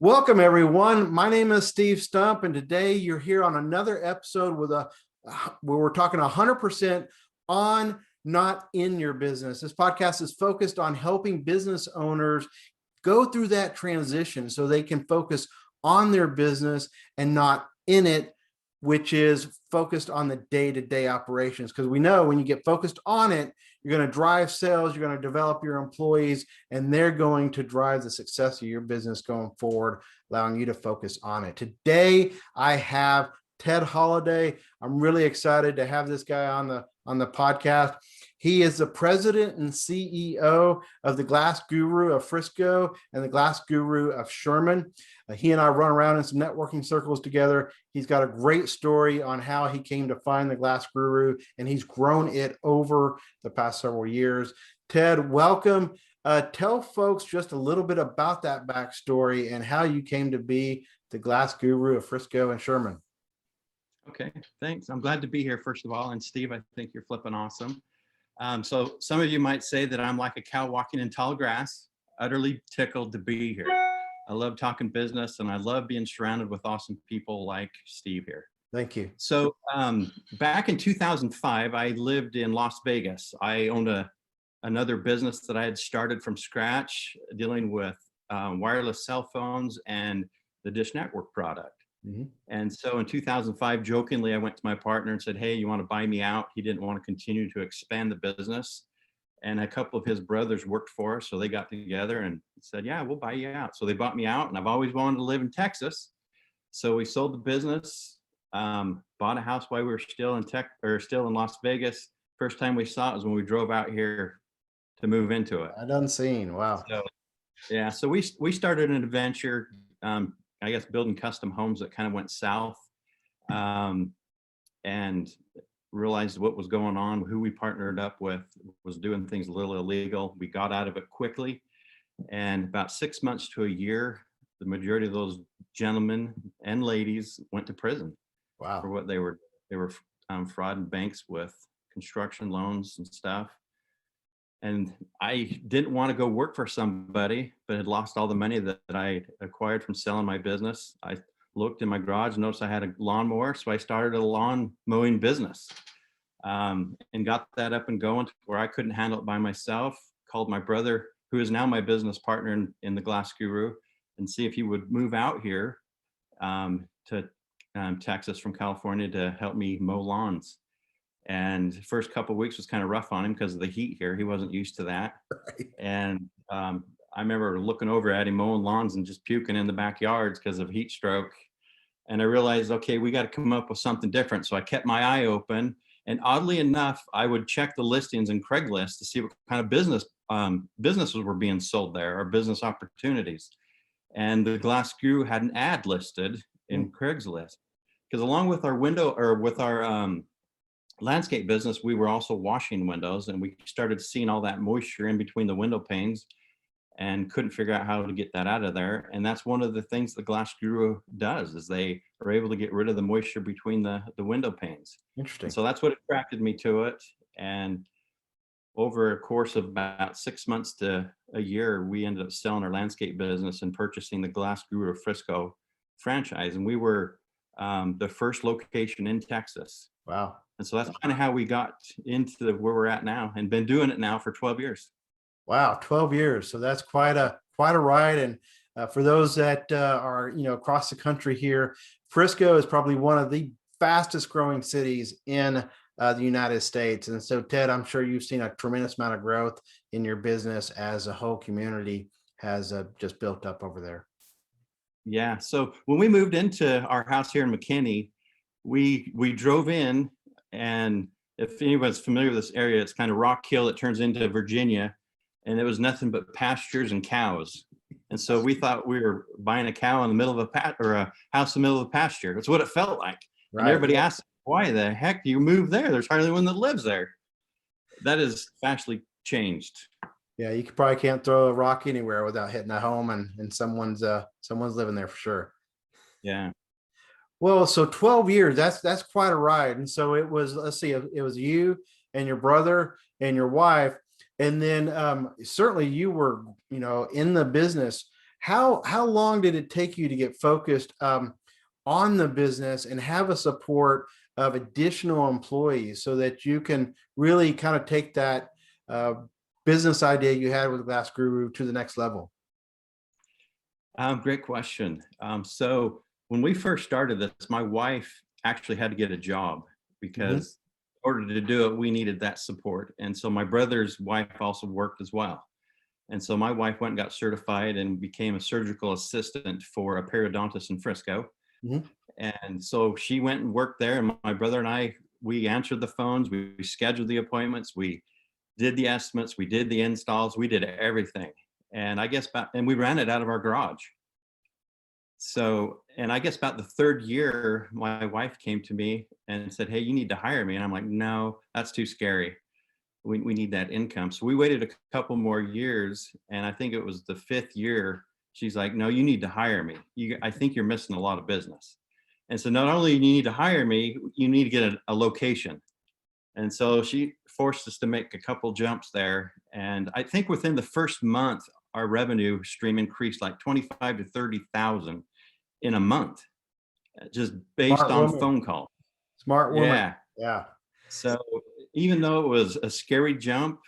Welcome, everyone. My name is Steve Stump, and today you're here on another episode where we're talking 100% on, not in your business. This podcast is focused on helping business owners go through that transition so they can focus on their business and not in it, which is focused on the day-to-day operations. Because we know when you get focused on it, you're going to drive sales, you're going to develop your employees, and they're going to drive the success of your business going forward, allowing you to focus on it. Today, I have Ted Halladay. I'm really excited to have this guy on the podcast. He is the president and CEO of the Glass Guru of Frisco and the Glass Guru of Sherman. He and I run around in some networking circles together. He's got a great story on how he came to find the Glass Guru, and he's grown it over the past several years. Ted, welcome. Tell folks just a little bit about that backstory and how you came to be the Glass Guru of Frisco and Sherman. Okay, thanks. I'm glad to be here, first of all. And Steve, I think you're flipping awesome. So some of you might say that I'm like a cow walking in tall grass, utterly tickled to be here. I love talking business and I love being surrounded with awesome people like Steve here. Thank you. So back in 2005, I lived in Las Vegas. I owned another business that I had started from scratch, dealing with wireless cell phones and the Dish Network product. Mm-hmm. And so in 2005, jokingly, I went to my partner and said, "Hey, you want to buy me out?" He didn't want to continue to expand the business. And a couple of his brothers worked for us. So they got together and said, "Yeah, we'll buy you out." So they bought me out, and I've always wanted to live in Texas. So we sold the business, bought a house while we were still in Las Vegas. First time we saw it was when we drove out here to move into it. I done seen. Wow. So, yeah. So we started an adventure, I guess, building custom homes that kind of went south, and realized what was going on. Who we partnered up with was doing things a little illegal. We got out of it quickly, and about 6 months to a year, the majority of those gentlemen and ladies went to prison. Wow. For what they were frauding banks with construction loans and stuff. And I didn't want to go work for somebody, but had lost all the money that I acquired from selling my business. I looked in my garage, noticed I had a lawnmower, so I started a lawn mowing business, and got that up and going to where I couldn't handle it by myself. Called my brother, who is now my business partner in the Glass Guru, and see if he would move out here to Texas from California to help me mow lawns. And the first couple of weeks was kind of rough on him because of the heat here. He wasn't used to that. Right. And I remember looking over at him mowing lawns and just puking in the backyards because of heat stroke. And I realized, okay, we got to come up with something different. So I kept my eye open. And oddly enough, I would check the listings in Craigslist to see what kind of businesses were being sold there, or business opportunities. And the Glass Guru had an ad listed in Craigslist, because along with our landscape business, we were also washing windows, and we started seeing all that moisture in between the window panes and couldn't figure out how to get that out of there. And that's one of the things the Glass Guru does, is they are able to get rid of the moisture between the window panes. Interesting. And so that's what attracted me to it. And over a course of about 6 months to a year, we ended up selling our landscape business and purchasing the Glass Guru of Frisco franchise. And we were the first location in Texas. Wow. And so that's kind of how we got into where we're at now, and been doing it now for 12 years. Wow, 12 years. So that's quite a ride. And for those that are across the country here, Frisco is probably one of the fastest growing cities in the United States. And so, Ted, I'm sure you've seen a tremendous amount of growth in your business as a whole community has just built up over there. Yeah. So when we moved into our house here in McKinney, we drove in. And if anyone's familiar with this area, it's kind of Rock Hill. It turns into Virginia, and it was nothing but pastures and cows. And so we thought we were buying a cow in the middle of a house in the middle of a pasture. That's what it felt like. Right. And everybody asked, "Why the heck do you move there? There's hardly one that lives there." That is vastly changed. Yeah, you probably can't throw a rock anywhere without hitting a home, and someone's living there for sure. Yeah. Well, so 12 years, that's quite a ride. And so it was, let's see, it was you and your brother and your wife. And then certainly you were, in the business How long did it take you to get focused on the business and have a support of additional employees so that you can really kind of take that uh, business idea you had with Glass Guru to the next level? Great question. So when we first started this, my wife actually had to get a job Mhm. because in order to do it, we needed that support. And so my brother's wife also worked as well. And so my wife went and got certified and became a surgical assistant for a periodontist in Frisco. Mhm. And so she went and worked there. And my brother and I, we answered the phones, we scheduled the appointments, we did the estimates, we did the installs, we did everything. And I guess and we ran it out of our garage. So, and I guess about the third year, my wife came to me and said, "Hey, you need to hire me." And I'm like, "No, that's too scary. We need that income." So we waited a couple more years. And I think it was the fifth year. She's like, "No, you need to hire me. I think you're missing a lot of business." And so not only do you need to hire me, you need to get a location. And so she forced us to make a couple jumps there. And I think within the first month, our revenue stream increased like 25 to 30,000 in a month, just based Smart on woman. phone call. Smart woman. Yeah. Yeah. So even though it was a scary jump,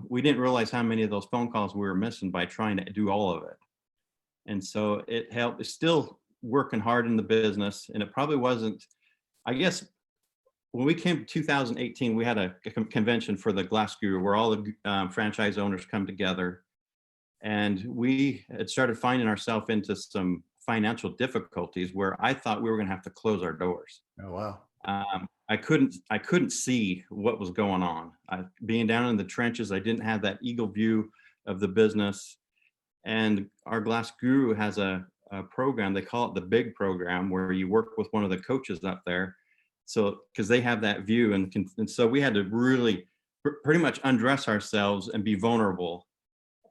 we didn't realize how many of those phone calls we were missing by trying to do all of it. And so it helped. It's still working hard in the business, and it probably wasn't. I guess when we came to 2018, we had a convention for the Glass Guru where all the franchise owners come together, and we had started finding ourselves into some financial difficulties where I thought we were going to have to close our doors. Oh, wow. I couldn't see what was going on. Being down in the trenches, I didn't have that eagle view of the business. And our Glass Guru has a program, they call it the big program, where you work with one of the coaches up there. So, because they have that view, and so we had to really pretty much undress ourselves and be vulnerable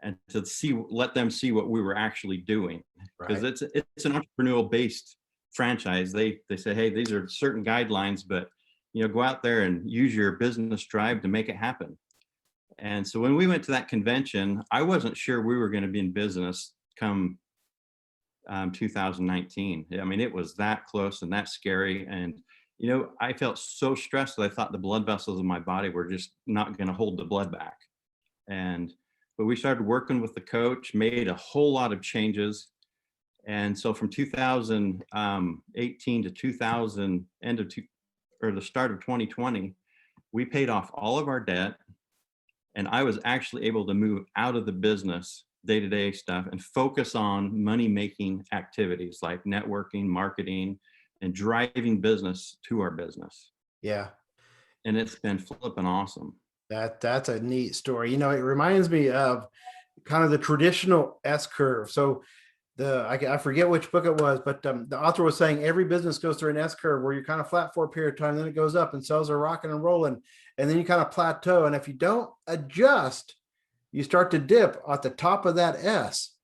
and to let them see what we were actually doing, because Right. it's an entrepreneurial based franchise. They say, hey, these are certain guidelines, but go out there and use your business drive to make it happen. And so when we went to that convention, I wasn't sure we were going to be in business come 2019. I mean, it was that close and that scary. And I felt so stressed that I thought the blood vessels in my body were just not going to hold the blood back. But we started working with the coach, made a whole lot of changes. And so from 2018 to 2000, or the start of 2020, we paid off all of our debt. And I was actually able to move out of the business day-to-day stuff and focus on money-making activities like networking, marketing, and driving business to our business. Yeah. And it's been flipping awesome. That's a neat story. It reminds me of kind of the traditional S curve. So I forget which book it was, but the author was saying every business goes through an S curve where you're kind of flat for a period of time, then it goes up and sales are rocking and rolling, and then you kind of plateau. And if you don't adjust, you start to dip at the top of that S.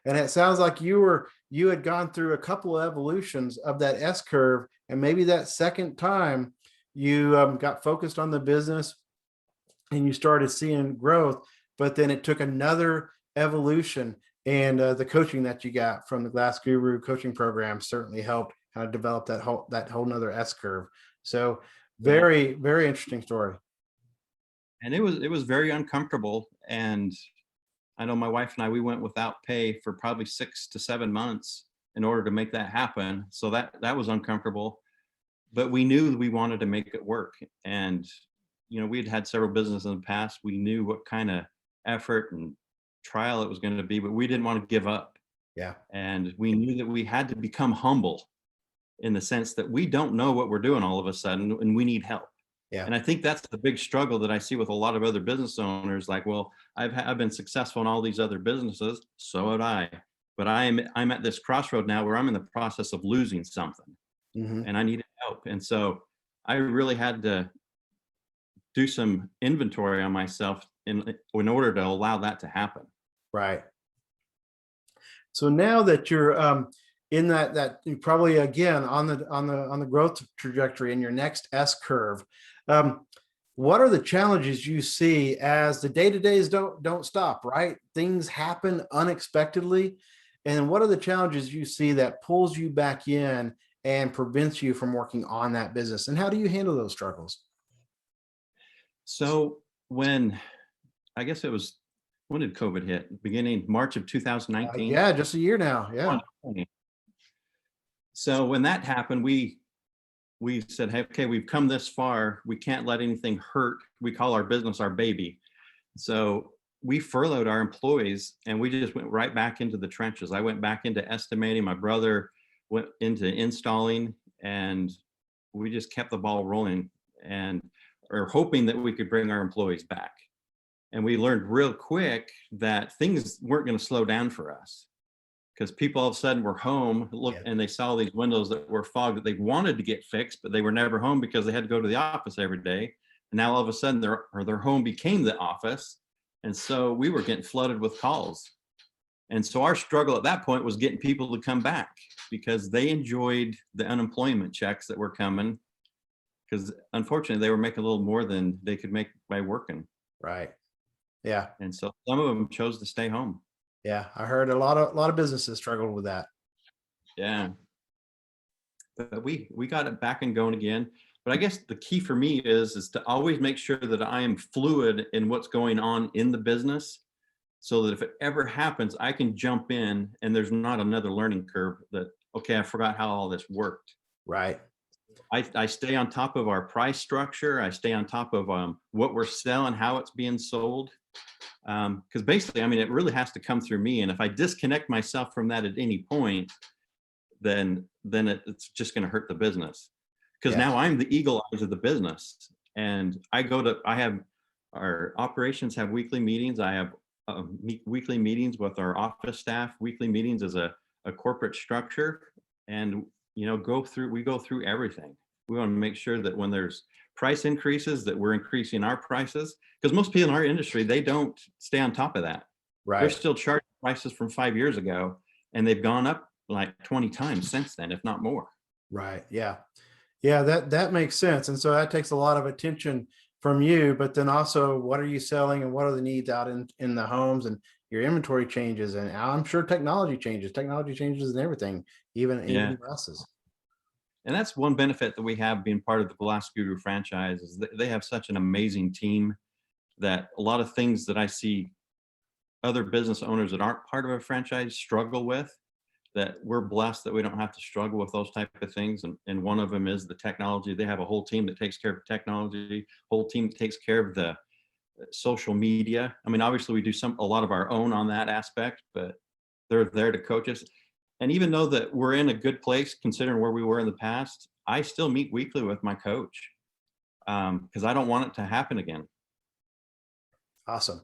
And it sounds like you had gone through a couple of evolutions of that S curve, and maybe that second time you got focused on the business and you started seeing growth, but then it took another evolution. And the coaching that you got from the Glass Guru coaching program certainly helped kind of develop that whole nother S curve. So Yeah. very, very interesting story. And it was very uncomfortable. And I know my wife and I, we went without pay for probably 6 to 7 months in order to make that happen. So that was uncomfortable, but we knew we wanted to make it work. And we had several businesses in the past. We knew what kind of effort and trial it was going to be, but we didn't want to give up. Yeah. And we knew that we had to become humble in the sense that we don't know what we're doing all of a sudden and we need help. Yeah. And I think that's the big struggle that I see with a lot of other business owners. Like, well, I've been successful in all these other businesses, so have I. But I'm at this crossroad now where I'm in the process of losing something, Hmm. and I needed help. And so I really had to do some inventory on myself in order to allow that to happen. Right. So now that you're in that you probably again on the growth trajectory in your next S curve, um, what are the challenges you see as the day-to-days don't stop, right? Things happen unexpectedly. And what are the challenges you see that pulls you back in and prevents you from working on that business? And how do you handle those struggles? So when, I guess it was, when did COVID hit? Beginning March of 2019? Yeah, just a year now. Yeah. 2020. So when that happened, we said, hey, okay, we've come this far. We can't let anything hurt. We call our business our baby. So we furloughed our employees and we just went right back into the trenches. I went back into estimating. My brother went into installing, and we just kept the ball rolling and are hoping that we could bring our employees back. And we learned real quick that things weren't going to slow down for us, because people all of a sudden were home, and they saw these windows that were fogged that they wanted to get fixed, but they were never home because they had to go to the office every day. And now all of a sudden their home became the office. And so we were getting flooded with calls. And so our struggle at that point was getting people to come back, because they enjoyed the unemployment checks that were coming, because unfortunately they were making a little more than they could make by working. Right. Yeah. And so some of them chose to stay home. Yeah. I heard a lot of businesses struggled with that. Yeah. But we got it back and going again. But I guess the key for me is to always make sure that I am fluid in what's going on in the business, so that if it ever happens, I can jump in and there's not another learning curve that, okay, I forgot how all this worked. Right. I stay on top of our price structure. I stay on top of what we're selling, how it's being sold. Because basically, I mean, it really has to come through me. And if I disconnect myself from that at any point, then it's just going to hurt the business. Because now I'm the eagle eyes of the business. And I have our operations have weekly meetings. I have weekly meetings with our office staff, weekly meetings as a corporate structure. And, we go through everything. We want to make sure that when there's price increases, that we're increasing our prices, because most people in our industry, they don't stay on top of that. Right. They're still charging prices from 5 years ago, and they've gone up like 20 times since then, if not more. Right. Yeah. Yeah, that makes sense. And so that takes a lot of attention from you, but then also what are you selling and what are the needs out in the homes, and your inventory changes, and I'm sure technology changes and everything, even glasses. And that's one benefit that we have being part of the Glass Guru franchise, is that they have such an amazing team that a lot of things that I see other business owners that aren't part of a franchise struggle with, that we're blessed that we don't have to struggle with those type of things. And one of them is the technology. They have a whole team that takes care of technology, whole team that takes care of the social media. I mean, obviously we do a lot of our own on that aspect, but they're there to coach us. And even though that we're in a good place, considering where we were in the past, I still meet weekly with my coach, because I don't want it to happen again. Awesome.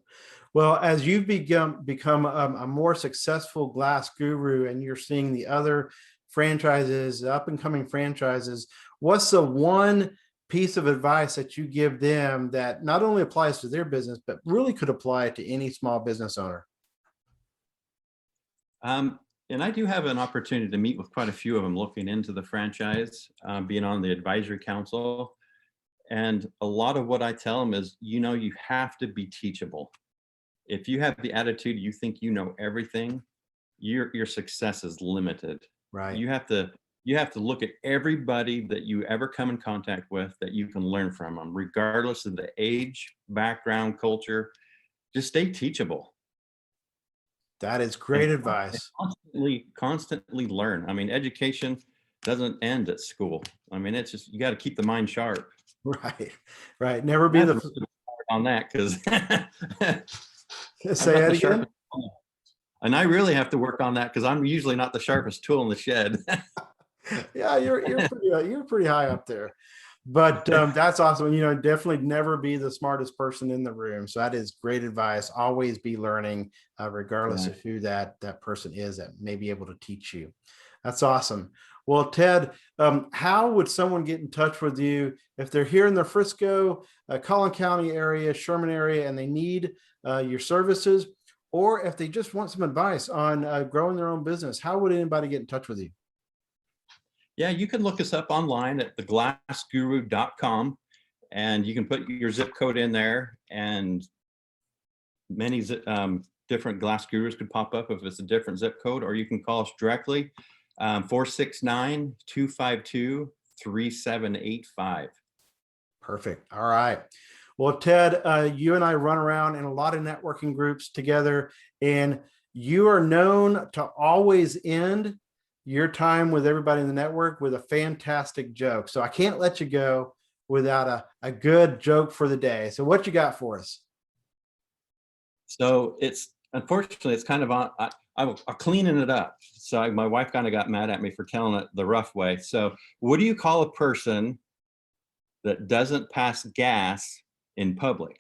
Well, as you've become a more successful glass guru, and you're seeing the other franchises, up and coming franchises, what's the one piece of advice that you give them that not only applies to their business, but really could apply to any small business owner? And I do have an opportunity to meet with quite a few of them looking into the franchise, being on the advisory council. And a lot of what I tell them is, you have to be teachable. If you have the attitude you think you know everything, your success is limited. Right. You have to look at everybody that you ever come in contact with, that you can learn from them, regardless of the age, background, culture. Just stay teachable. That is great advice. Constantly learn. I mean, education doesn't end at school. I mean, it's just, you got to keep the mind sharp. Right. Never be the on that, because say that again. And I really have to work on that, because I'm usually not the sharpest tool in the shed. Yeah, you're pretty high up there. But that's awesome. Definitely never be the smartest person in the room. So that is great advice. Always be learning, regardless of who that person is that may be able to teach you. That's awesome. Well, Ted, how would someone get in touch with you if they're here in the Frisco, Collin County area, Sherman area, and they need your services, or if they just want some advice on growing their own business? How would anybody get in touch with you? Yeah, you can look us up online at theglassguru.com. and you can put your zip code in there, and many different glass gurus could pop up if it's a different zip code, or you can call us directly, 469-252-3785. Perfect. All right. Well, Ted, you and I run around in a lot of networking groups together, and you are known to always end your time with everybody in the network with a fantastic joke. So I can't let you go without a good joke for the day. So what you got for us? So unfortunately, it's kind of I'm cleaning it up. So my wife kind of got mad at me for telling it the rough way. So what do you call a person that doesn't pass gas in public?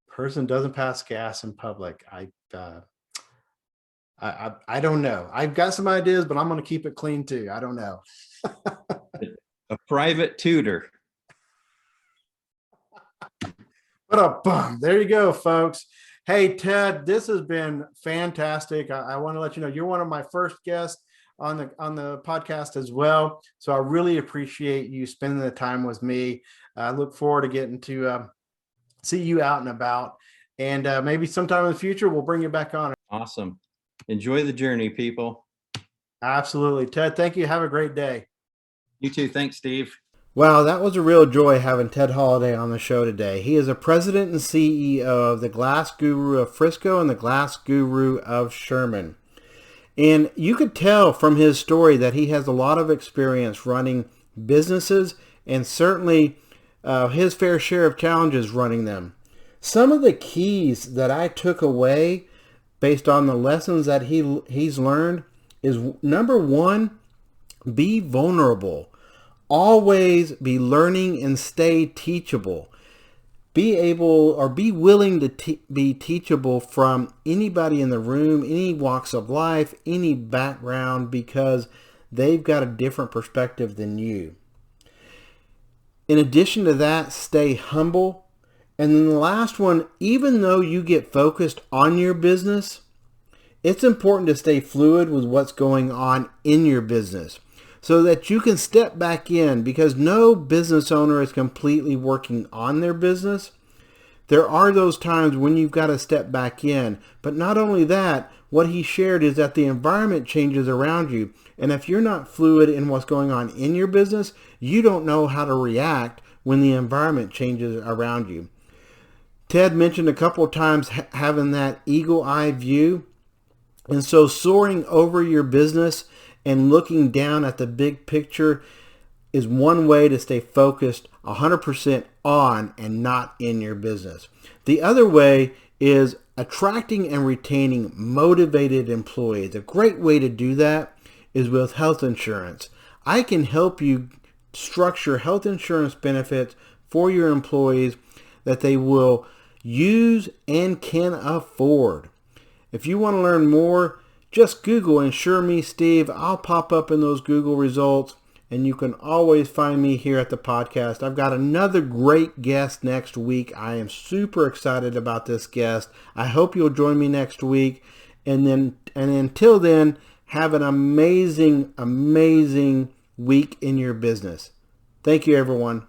Person doesn't pass gas in public. I don't know. I've got some ideas, but I'm going to keep it clean too. I don't know. A private tutor. What a bum. There you go, folks. Hey, Ted, this has been fantastic. I want to let you know you're one of my first guests on the podcast as well. So I really appreciate you spending the time with me. I look forward to getting to see you out and about. And maybe sometime in the future, we'll bring you back on. Awesome. Enjoy the journey, people. Absolutely. Ted, thank you. Have a great day. You too. Thanks, Steve. Wow, that was a real joy having Ted Halladay on the show today. He is a president and CEO of the Glass Guru of Frisco and the Glass Guru of Sherman. And you could tell from his story that he has a lot of experience running businesses and certainly his fair share of challenges running them. Some of the keys that I took away based on the lessons that he's learned is, number one, be vulnerable. Always be learning and stay teachable. Be able or be willing to be teachable from anybody in the room, any walks of life, any background, because they've got a different perspective than you. In addition to that, stay humble. And then the last one, even though you get focused on your business, it's important to stay fluid with what's going on in your business, so that you can step back in, because no business owner is completely working on their business. There are those times when you've got to step back in. But not only that, what he shared is that the environment changes around you. And if you're not fluid in what's going on in your business, you don't know how to react when the environment changes around you. Ted mentioned a couple of times having that eagle eye view. And so soaring over your business and looking down at the big picture is one way to stay focused 100% on and not in your business. The other way is attracting and retaining motivated employees. A great way to do that is with health insurance. I can help you structure health insurance benefits for your employees that they will use and can afford. If you want to learn more, just Google Insure Me Steve. I'll pop up in those Google results, and you can always find me here at the podcast. I've got another great guest next week. I am super excited about this guest. I hope you'll join me next week. And until then, have an amazing, amazing week in your business. Thank you, everyone.